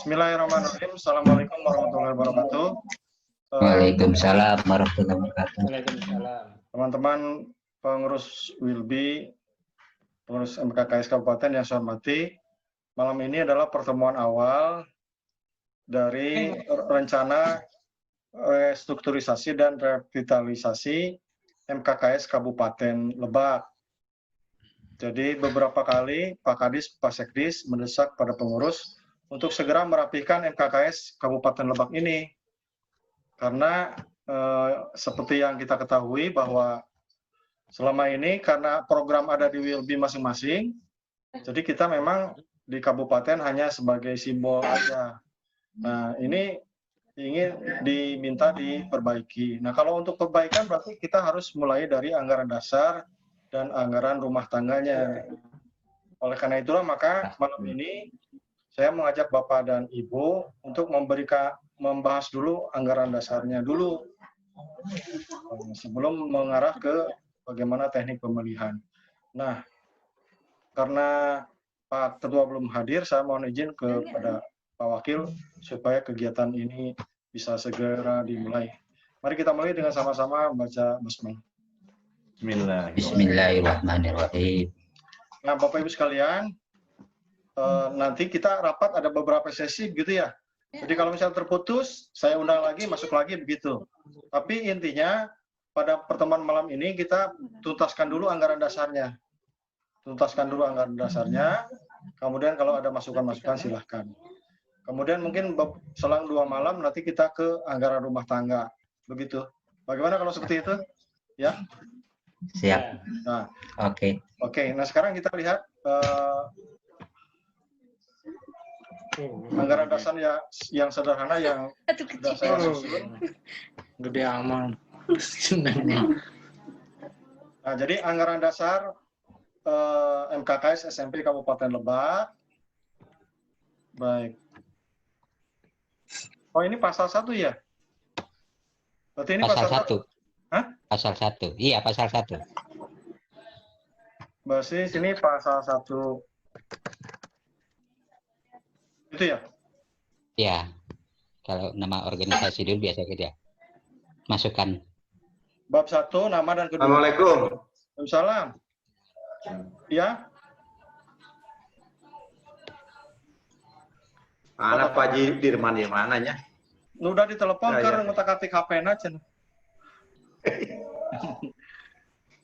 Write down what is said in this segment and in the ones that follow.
Bismillahirrahmanirrahim. Assalamualaikum warahmatullahi wabarakatuh. Waalaikumsalam warahmatullahi wabarakatuh. Waalaikumsalam. Teman-teman pengurus WILBI, pengurus MKKS Kabupaten yang saya hormati, malam ini adalah pertemuan awal dari rencana restrukturisasi dan revitalisasi MKKS Kabupaten Lebak. Jadi beberapa kali Pak Kadis, Pak Sekdis mendesak pada pengurus untuk segera merapikan MKKS Kabupaten Lebak ini. Karena seperti yang kita ketahui bahwa selama ini karena program ada di WILBI masing-masing, jadi kita memang di kabupaten hanya sebagai simbol aja. Nah, ini ingin diminta diperbaiki. Nah, kalau untuk perbaikan berarti kita harus mulai dari anggaran dasar dan anggaran rumah tangganya. Oleh karena itulah maka malam ini saya mengajak Bapak dan Ibu untuk membahas dulu anggaran dasarnya dulu sebelum mengarah ke bagaimana teknik pemilihan. Nah, karena Pak Ketua belum hadir, saya mohon izin kepada Pak Wakil supaya kegiatan ini bisa segera dimulai. Mari kita mulai dengan sama-sama membaca basmalah. Bismillahirrahmanirrahim. Nah, Bapak Ibu sekalian, nanti kita rapat ada beberapa sesi gitu ya. Jadi kalau misalnya terputus, saya undang lagi, masuk lagi begitu. Tapi intinya pada pertemuan malam ini kita tuntaskan dulu anggaran dasarnya. Tuntaskan dulu anggaran dasarnya. Kemudian kalau ada masukan-masukan silahkan. Kemudian mungkin selang 2 malam nanti kita ke anggaran rumah tangga. Begitu. Bagaimana kalau seperti itu? Ya. Siap. Nah, Oke. Oke. Nah sekarang kita lihat anggaran dasar yang sederhana yang sudah saya susun. Gede aman. Nah, jadi anggaran dasar MKKS SMP Kabupaten Lebak. Baik. Oh, ini pasal 1 ya? Berarti ini Pasal 1. Hah? Pasal 1. Iya, pasal 1. Berarti sini pasal 1. Itu ya? Ya. Kalau nama organisasi dulu biasa dia. Masukkan. Bab 1 nama dan kedua. Assalamualaikum. Waalaikumsalam. Ya. Mana Pak Haji Dirman di mananya? Udah ditelepon Ya, ke ya. ngutak-atik HP aja.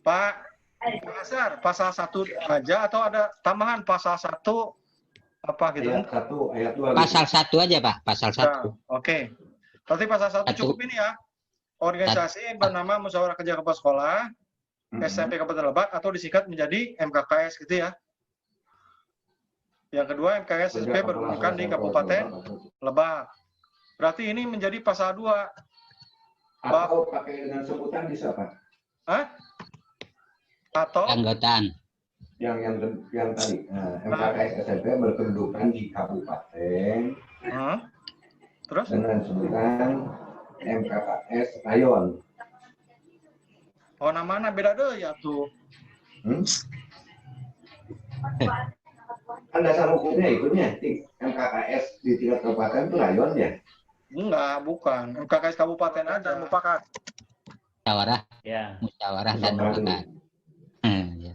Pak Pasar, pasal 1 aja atau ada tambahan pasal 1 apa gitu? Ayat 1, ayat 2. Pasal 1 aja, Pak. Pasal 1. Ya, oke. Berarti pasal 1 cukup ini ya. Organisasi bernama Musyawarah Kerja Kepala Sekolah SMP Kabupaten Lebak atau disingkat menjadi MKKS gitu ya. Yang kedua MKKS SMP berkedudukan di Kabupaten Lebak. Berarti ini menjadi pasal 2. Atau pakai dengan sebutan bisa Pak? Hah? Atau Anggotaan. Yang tadi MKKS SMP berkedudukan di kabupaten terus dengan sebutan MKKS Rayon. oh namanya beda deh ya tuh. Kan dasar hukumnya itunya MKKS di tingkat kabupaten itu rayon ya? Enggak, bukan. MKKS Kabupaten ada mufakat. Musyawarah. Ya. Musyawarah dan mufakat. Ya.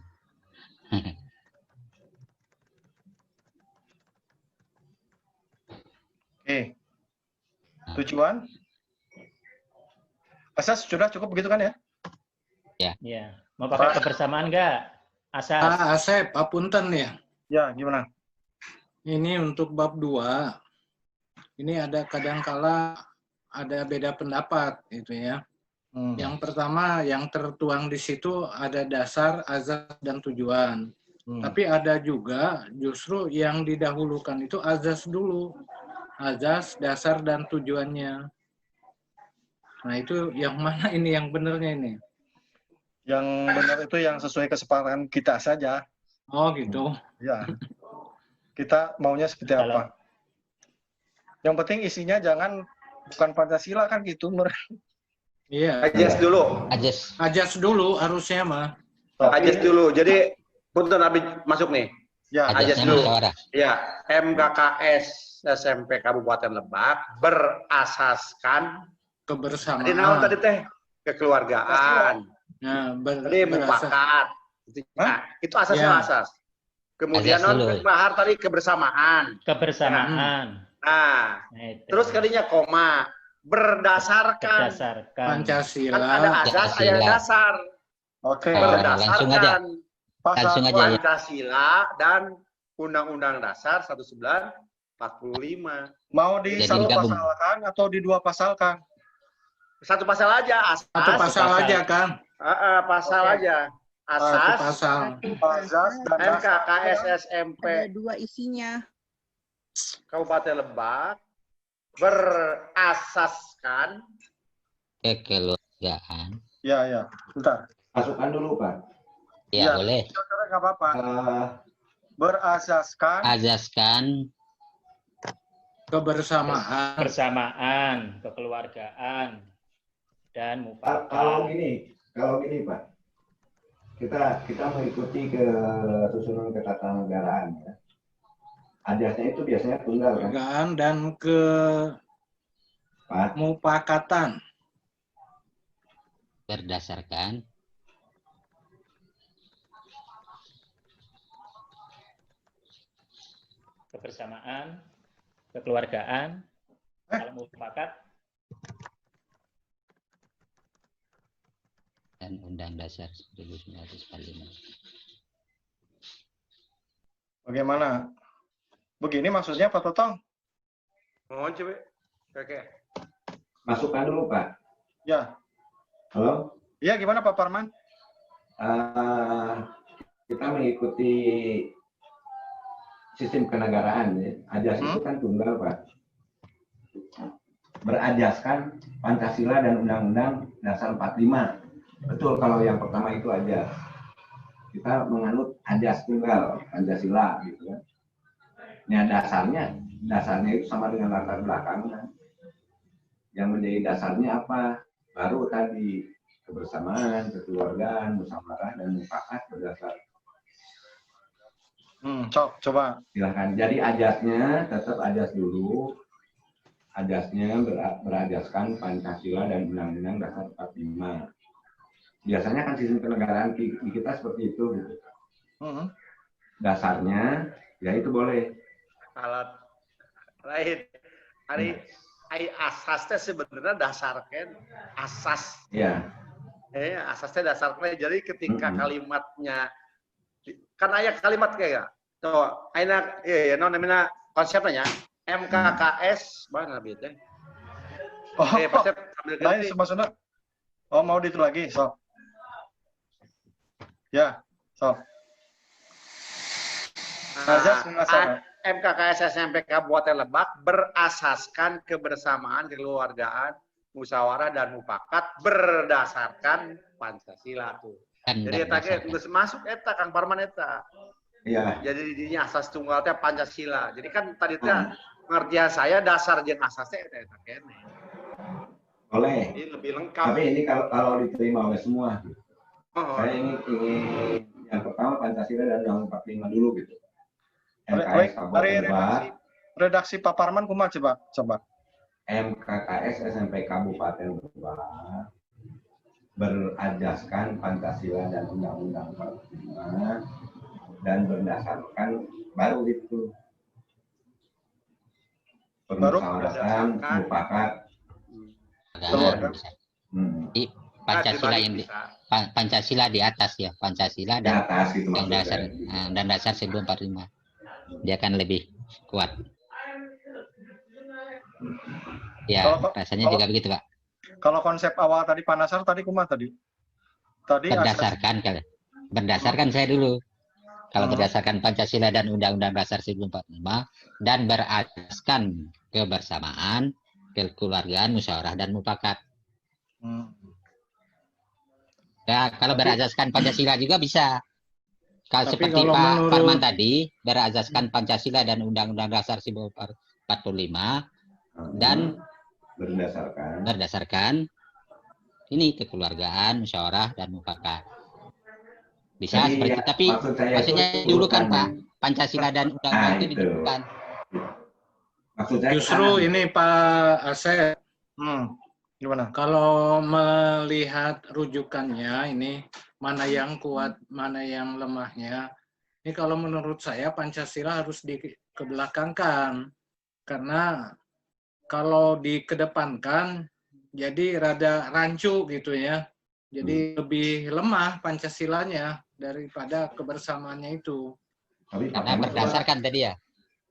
Oke. Tujuan? Asas sudah cukup begitu kan ya? Ya. Mau pakai kebersamaan nggak? Asas. Pak Asep, Papunten ya. Ya, gimana? Ini untuk bab 2. Ini ada kadangkala ada beda pendapat gitu ya. Yang pertama yang tertuang di situ ada dasar, azas dan tujuan. Tapi ada juga justru yang didahulukan itu azas dulu. Azas, dasar dan tujuannya. Nah, itu yang mana ini yang benernya ini? Yang benar itu yang sesuai kesepakatan kita saja. Oh, gitu. Ya. Kita maunya seperti apa? Yang penting isinya jangan bukan Pancasila kan gitu. Iya. Ajas dulu. Ajas dulu harusnya mah. Ajas dulu. Jadi punten Abi masuk nih. Ya, Ajas Ajasnya dulu. musyawarah. Ya, MKKS SMP Kabupaten Lebak berasaskan tadi naon tadi kebersamaan. teh kekeluargaan. Nah, Tadi mufakat. Nah, itu asasnya Ya. asas. Kemudian Azas non dulu. bahar tadi kebersamaan. Kebersamaan. Nah, Nah, itu. terus kalinya koma berdasarkan. Berdasarkan. Kan ada Pancasila. azas, Pancasila. ada dasar. oke. Oh, langsung aja. Berdasarkan Langsung aja ya. Pancasila dan Undang-Undang Dasar 1945. Mau di Jadi satu digabung. pasal Kang atau di 2 pasal Kang? Satu pasal aja, asas. Satu pasal aja, Kang. Pasal Oke. aja. Satu Asas pasal. Azas dan dasar. MKKS SMP Ada 2 isinya. Kabupaten Lebak berasaskan Kekeluargaan. Ya. Bentar. Masukkan dulu, Pak. Ya, Ya. boleh. Saudara nggak apa-apa. Eh, Berasaskan Azaskan Kebersamaan. Kebersamaan, kekeluargaan, dan kalau mufakat. gini, Pak. Kita mengikuti ke susunan ketatanegaraan ya. Ajasnya itu biasanya tunggal kan, Kekeluargaan dan Pak. kemupakatan. berdasarkan Kebersamaan, kekeluargaan, kalau mufakat, dan Undang Dasar 1945. bagaimana? Begini maksudnya Pak Totong? mohon coba. Oke. Masukkan dulu, Pak. Ya. Halo? Iya, gimana Pak Parman? Kita mengikuti sistem kenegaraan ya. Ajas itu kan tunggal, Pak. Berajaskan Pancasila dan Undang-Undang Dasar 45. Betul, kalau yang pertama itu aja. Kita menganut ajas tunggal Pancasila gitu kan. Nah, dasarnya itu sama dengan latar belakangnya. Yang menjadi dasarnya apa? Baru tadi kebersamaan, kekeluargaan, musyawarah dan mufakat berdasar. Coba. Silahkan. Jadi ajasnya tetap ajas dulu. Ajasnya berajaskan Pancasila dan Undang-Undang Dasar 45. Biasanya kan sistem kenegaraan di kita seperti itu. Gitu. Dasarnya, ya itu boleh. Alat lain. Hari asasnya sebenarnya dasarkan asas. Ya. Asasnya dasarkan. Jadi ketika kalimatnya kan ayat kalimat kayak tuh enak namanya konsepnya MKKS mana beda. Pasti sambil Lain ganti. maksudnya. Oh, mau itu lagi, so. Ya, so. Azas dasar. MKKS SMP Kabupaten Lebak berasaskan kebersamaan, kekeluargaan, musyawarah dan mufakat berdasarkan Pancasila tuh. Jadi eta ge geus masuk eta Kang Parman eta. Iya. Jadi didinya asas tunggal teh Pancasila. Jadi kan tadi teh pengertian saya dasar jeung asas teh eta kene. Boleh. Jadi lebih lengkap. Tapi ini kalau diterima oleh semua. Gitu. Saya ingin yang pertama Pancasila dan Undang-Undang 45 dulu gitu. MKKS Kabupaten Lebak. Redaksi Pak Parman kumaha coba. MKKS SMP Kabupaten Lebak berajaskan Pancasila dan Undang-Undang 45 dan berdasarkan baru itu permusyawaratan mufakat. Pancasila yang Pancasila di atas ya, Pancasila dan atas, gitu, yang dasar dan dasar 1945. Dia akan lebih kuat. Ya, rasanya juga begitu, Pak. Kalau konsep awal tadi Pak Nasar tadi kumaha tadi? Tadi berdasarkan saya dulu. Kalau berdasarkan Pancasila dan Undang-Undang Dasar 1945 dan berasaskan kebersamaan, kekeluargaan, musyawarah dan mufakat. Ya, kalau berasaskan Pancasila juga bisa. Kalau seperti Pak Parman tadi, berasaskan Pancasila dan Undang-Undang Dasar 1945 dan berdasarkan ini kekeluargaan, musyawarah dan mufakat. Bisa jadi, seperti tapi maksudnya dulu kan Pak, Pancasila dan undang-undang itu itu. ditentukan. Maksudnya Justru ini Pak Asep, Gimana? kalau melihat rujukannya ini mana yang kuat, mana yang lemahnya. Ini kalau menurut saya Pancasila harus dikebelakangkan. Karena kalau dikedepankan jadi rada rancu gitu ya. Jadi lebih lemah Pancasilanya daripada kebersamaannya itu. Karena berdasarkan tadi ya.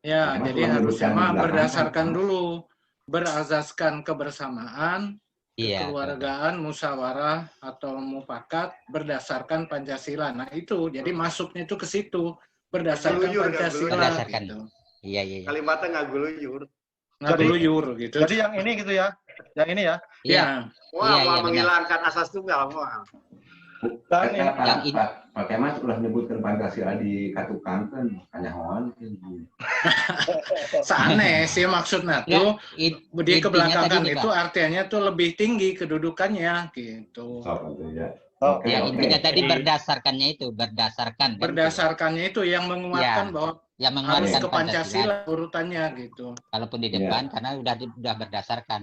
Ya, jadi harusnya mah kan? berdasarkan dulu, berazaskan kebersamaan, Iya. kekeluargaan, musyawarah atau mufakat berdasarkan Pancasila. Nah itu, jadi masuknya itu ke situ berdasarkan Geluyur, Pancasila. Berdasarkan. Gitu. Iya, iya. Kalimatnya nggak geluyur. Nggak geluyur gitu. Jadi yang ini gitu ya. Yang ini ya. Iya. Wah, Iya, mau iya, benar. menghilangkan asas tunggal, wah. Dan ini, Pak Kemas sudah menyebutkan Pancasila di Katukanten, kanyahoan. Sanes ya maksudnya tuh di Intinya kebelakangan tadi, itu Pak. artinya tuh lebih tinggi kedudukannya gitu. Oke, Ya, intinya tadi Jadi- berdasarkannya itu, berdasarkan. kan, Berdasarkannya itu yang menguatkan Ya. bahwa yang harus menguatkan ke Pancasila urutannya gitu. Kalaupun di depan karena udah berdasarkan.